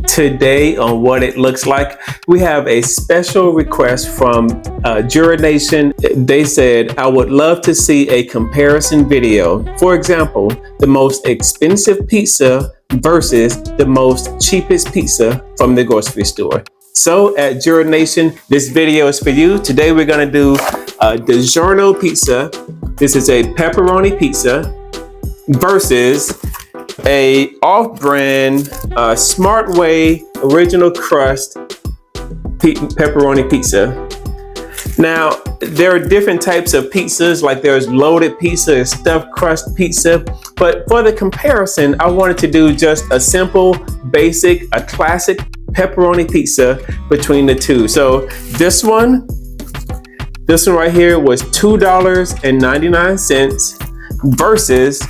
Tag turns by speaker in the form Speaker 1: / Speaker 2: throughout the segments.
Speaker 1: Today on What It Looks Like, we have a special request from Juror Nation. They said, I would love to see a comparison video. For example, the most expensive pizza versus the most cheapest pizza from the grocery store. So at Juror Nation, this video is for you. Today we're gonna do a DiGiorno pizza. This is a pepperoni pizza versus a off-brand Smart Way original crust pepperoni pizza. Now, there are different types of pizzas, like there's loaded pizza, stuffed crust pizza, but for the comparison, I wanted to do just a simple, basic, a classic pepperoni pizza between the two. So this one right here was $2.99 versus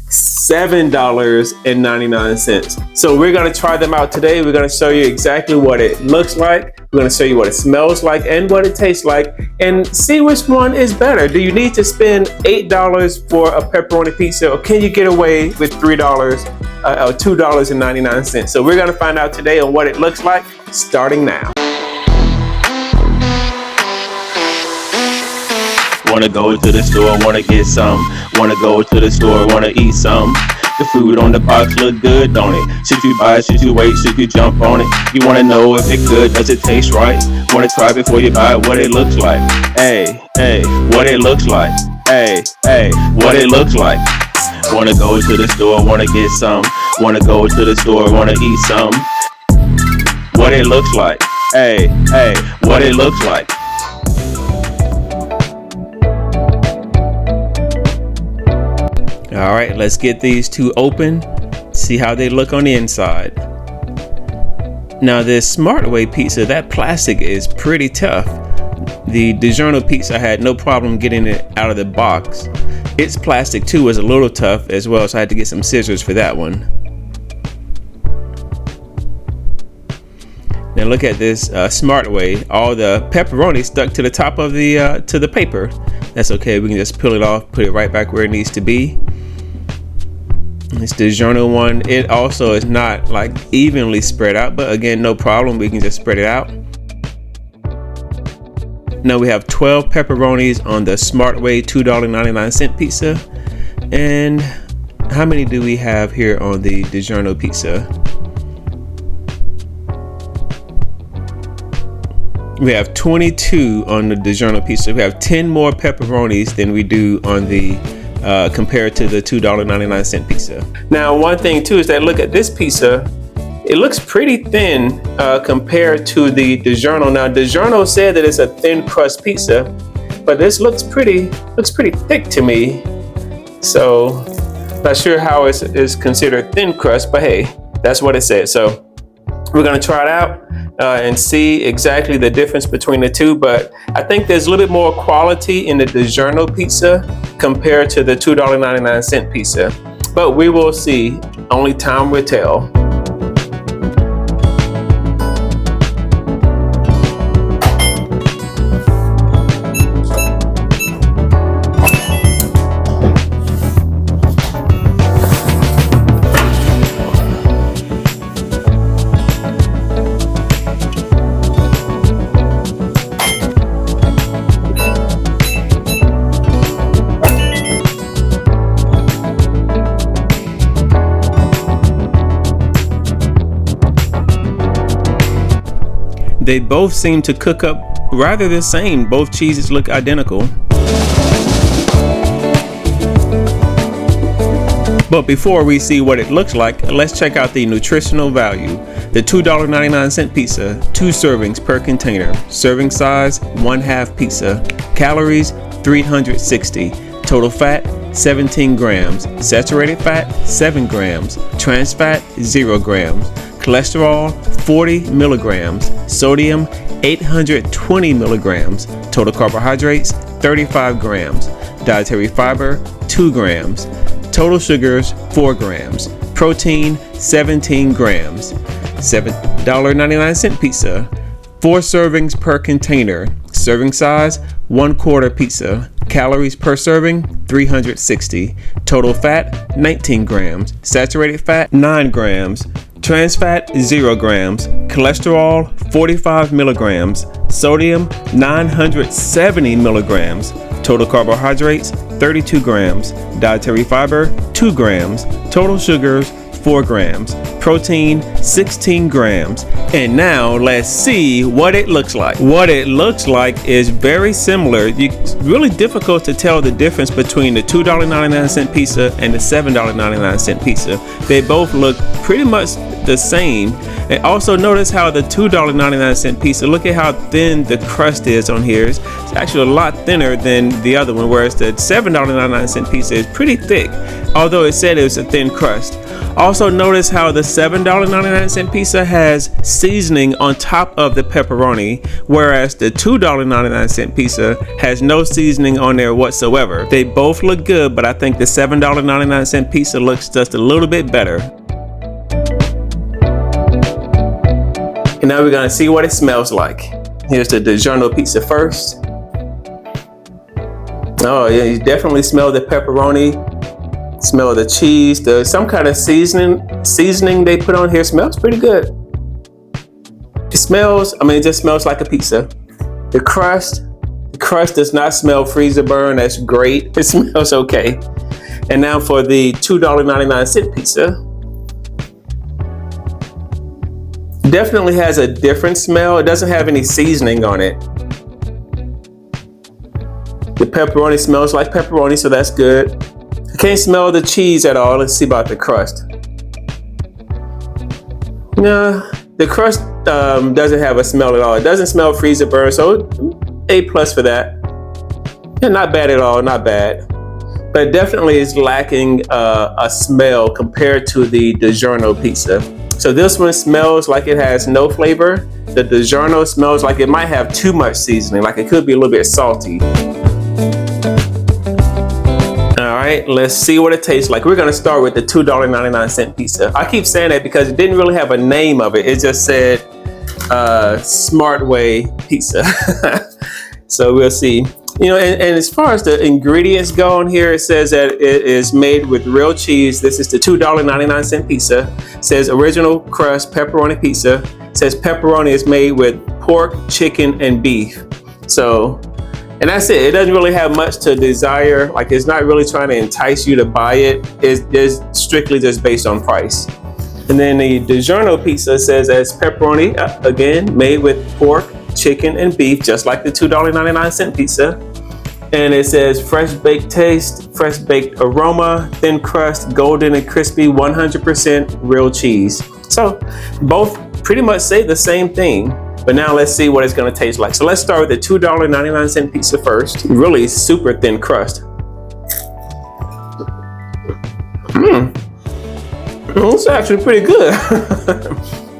Speaker 1: $7.99. So we're going to try them out today. We're going to show you exactly what it looks like. We're going to show you what it smells like and what it tastes like, and see which one is better. Do you need to spend $8 for a pepperoni pizza, or can you get away with $2.99? So we're going to find out today on What It Looks Like, starting now.
Speaker 2: Wanna go to the store, wanna get some. Wanna go to the store, wanna eat some. The food on the box look good, don't it? Should you buy it, should you wait, should you jump on it? You wanna know if it good, does it taste right? Wanna try before you buy what it looks like. Hey, what it looks like. Hey, what it looks like. Wanna go to the store, wanna get some. Wanna go to the store, wanna eat some. What it looks like. Hey, what it looks like.
Speaker 1: All right, let's get these two open, see how they look on the inside. Now this Smart Way pizza, that plastic is pretty tough. The DiGiorno pizza, I had no problem getting it out of the box. Its plastic too was a little tough as well, so I had to get some scissors for that one. Now look at this Smart Way. All the pepperoni stuck to the top of the paper. That's okay, we can just peel it off, put it right back where it needs to be. This DiGiorno one, it also is not like evenly spread out, but again, no problem, we can just spread it out. Now we have 12 pepperonis on the Smart Way $2.99 pizza. And how many do we have here on the DiGiorno pizza? We have 22 on the DiGiorno pizza. We have 10 more pepperonis than we do on the compared to the $2.99 pizza. Now, one thing too is that look at this pizza. It looks pretty thin compared to the DiGiorno. Now, DiGiorno said that it's a thin crust pizza, but this looks pretty thick to me. So, not sure how it is considered thin crust, but hey, that's what it said. So, we're gonna try it out and see exactly the difference between the two, but I think there's a little bit more quality in the DiGiorno pizza compared to the $2.99 pizza, but we will see. Only time will tell. They both seem to cook up rather the same. Both cheeses look identical. But before we see what it looks like, let's check out the nutritional value. The $2.99 pizza, 2 servings per container. Serving size, 1/2 pizza. Calories, 360. Total fat, 17 grams. Saturated fat, 7 grams. Trans fat, 0 grams. Cholesterol, 40 milligrams. Sodium, 820 milligrams. Total carbohydrates, 35 grams. Dietary fiber, 2 grams. Total sugars, 4 grams. Protein, 17 grams. $7.99 pizza. 4 servings per container. Serving size, 1/4 pizza. Calories per serving, 360. Total fat, 19 grams. Saturated fat, 9 grams. Trans fat, 0 grams. Cholesterol, 45 milligrams. Sodium, 970 milligrams. Total carbohydrates, 32 grams. Dietary fiber, 2 grams. Total sugars, 4 grams. Protein, 16 grams. And now let's see what it looks like. What it looks like is very similar. It's really difficult to tell the difference between the $2.99 pizza and the $7.99 pizza. They both look pretty much the same. And also notice how the $2.99 pizza, look at how thin the crust is on here. It's actually a lot thinner than the other one, whereas the $7.99 pizza is pretty thick, although it said it was a thin crust. Also notice how the $7.99 pizza has seasoning on top of the pepperoni, whereas the $2.99 pizza has no seasoning on there whatsoever. They both look good, but I think the $7.99 pizza looks just a little bit better. And now we're gonna see what it smells like. Here's the DiGiorno pizza first. Oh yeah, you definitely smell the pepperoni, smell the cheese, some kind of seasoning they put on here. Smells pretty good. It just smells like a pizza. The crust does not smell freezer burn. That's great. It smells okay. And now for the $2.99 pizza. Definitely has a different smell. It doesn't have any seasoning on it. The pepperoni smells like pepperoni, so that's good. I can't smell the cheese at all. Let's see about the crust. No, the crust doesn't have a smell at all. It doesn't smell freezer burn, so A+ for that. Yeah, not bad at all, not bad. But it definitely is lacking a smell compared to the DiGiorno pizza. So this one smells like it has no flavor. The DiGiorno smells like it might have too much seasoning, like it could be a little bit salty. All right, let's see what it tastes like. We're gonna start with the $2.99 pizza. I keep saying that because it didn't really have a name of it. It just said Smart Way Pizza. So we'll see. You know, and as far as the ingredients go on here, it says that it is made with real cheese. This is the $2.99 pizza. It says original crust pepperoni pizza. It says pepperoni is made with pork, chicken, and beef. So, and that's it. It doesn't really have much to desire. Like, it's not really trying to entice you to buy it. It's strictly just based on price. And then the DiGiorno pizza says as pepperoni, again, made with pork, chicken, and beef, just like the $2.99 pizza. And it says fresh baked taste, fresh baked aroma, thin crust, golden and crispy, 100% real cheese. So both pretty much say the same thing, but now let's see what it's gonna taste like. So let's start with the $2.99 pizza first. Really super thin crust. It's actually pretty good.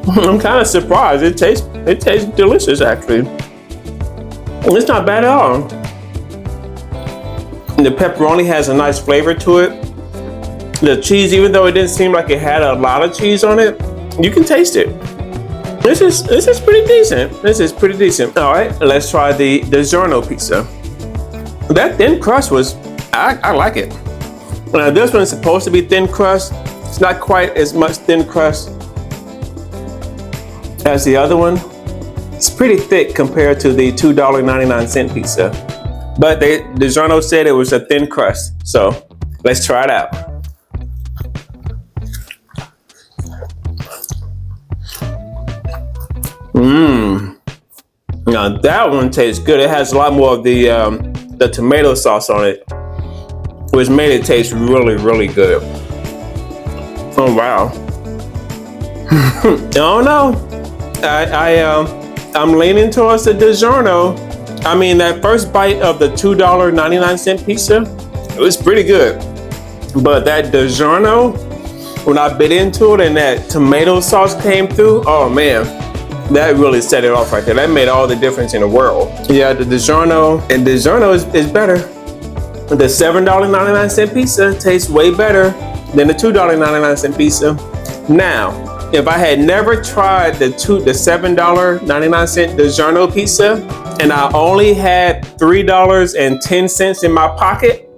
Speaker 1: I'm kind of surprised. It tastes delicious, actually. It's not bad at all. The pepperoni has a nice flavor to it. The cheese, even though it didn't seem like it had a lot of cheese on it, you can taste it. This is pretty decent. This is pretty decent. All right, let's try the DiGiorno pizza. That thin crust I like it. Now this one's supposed to be thin crust. It's not quite as much thin crust as the other one. It's pretty thick compared to the $2.99 pizza. But DiGiorno said it was a thin crust. So let's try it out. Now that one tastes good. It has a lot more of the tomato sauce on it, which made it taste really, really good. Oh wow. I don't know. I'm leaning towards the DiGiorno. I mean, that first bite of the $2.99 pizza, it was pretty good. But that DiGiorno, when I bit into it and that tomato sauce came through, oh man, that really set it off right there. That made all the difference in the world. Yeah, the DiGiorno is better. The $7.99 pizza tastes way better than the $2.99 pizza. Now, if I had never tried the $7.99 DiGiorno pizza and I only had $3.10 in my pocket,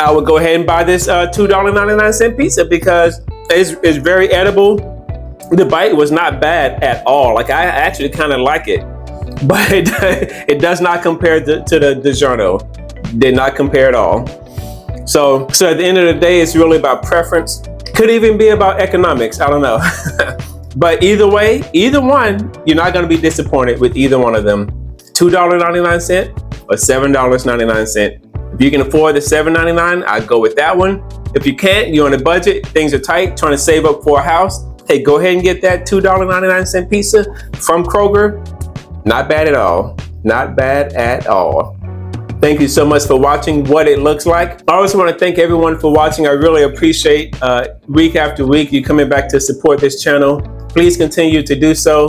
Speaker 1: I would go ahead and buy this $2.99 pizza because it's very edible. The bite was not bad at all. Like, I actually kind of like it, but it does not compare to the DiGiorno. Did not compare at all. So at the end of the day, it's really about preference. Could even be about economics. I don't know. But either way, either one, you're not going to be disappointed with either one of them. $2.99 or $7.99. If you can afford the $7.99, I'd go with that one. If you can't, you're on a budget, things are tight, trying to save up for a house, hey, go ahead and get that $2.99 pizza from Kroger. Not bad at all. Not bad at all. Thank you so much for watching What It Looks Like. I also want to thank everyone for watching. I really appreciate week after week you coming back to support this channel. Please continue to do so.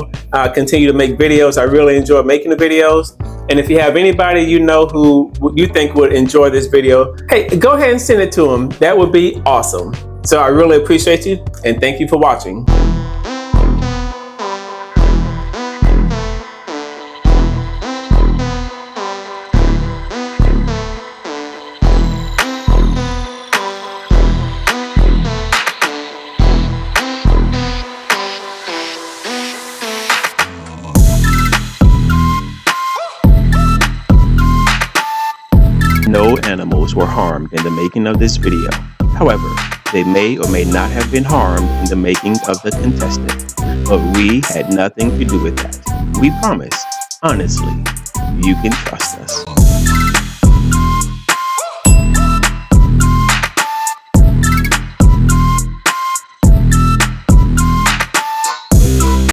Speaker 1: Continue to make videos. I really enjoy making the videos. And if you have anybody you know who you think would enjoy this video, hey, go ahead and send it to them. That would be awesome. So I really appreciate you and thank you for watching.
Speaker 2: No animals were harmed in the making of this video. However, they may or may not have been harmed in the making of the contestant, but we had nothing to do with that. We promise, honestly, you can trust us.